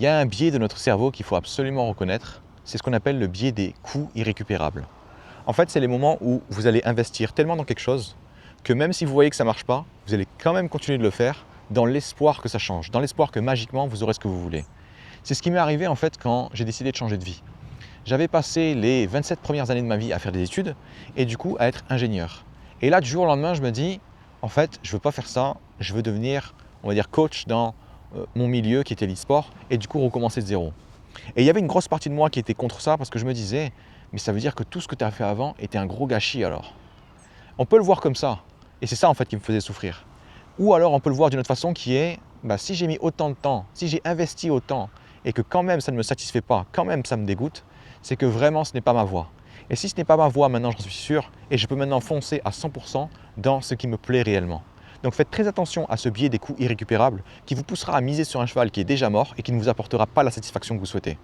Il y a un biais de notre cerveau qu'il faut absolument reconnaître, c'est ce qu'on appelle le biais des coûts irrécupérables. En fait, c'est les moments où vous allez investir tellement dans quelque chose que même si vous voyez que ça ne marche pas, vous allez quand même continuer de le faire dans l'espoir que ça change, dans l'espoir que magiquement vous aurez ce que vous voulez. C'est ce qui m'est arrivé en fait quand j'ai décidé de changer de vie. J'avais passé les 27 premières années de ma vie à faire des études et du coup à être ingénieur. Et là, du jour au lendemain, je me dis, en fait, je ne veux pas faire ça, je veux devenir, on va dire, coach dans mon milieu qui était l'e-sport et du coup recommencer de zéro. Et il y avait une grosse partie de moi qui était contre ça parce que je me disais, mais ça veut dire que tout ce que tu as fait avant était un gros gâchis alors. On peut le voir comme ça, et c'est ça en fait qui me faisait souffrir. Ou alors on peut le voir d'une autre façon qui est, si j'ai mis autant de temps, si j'ai investi autant, et que quand même ça ne me satisfait pas, quand même ça me dégoûte, c'est que vraiment ce n'est pas ma voie. Et si ce n'est pas ma voie, maintenant j'en suis sûr, et je peux maintenant foncer à 100% dans ce qui me plaît réellement. Donc faites très attention à ce biais des coûts irrécupérables qui vous poussera à miser sur un cheval qui est déjà mort et qui ne vous apportera pas la satisfaction que vous souhaitez.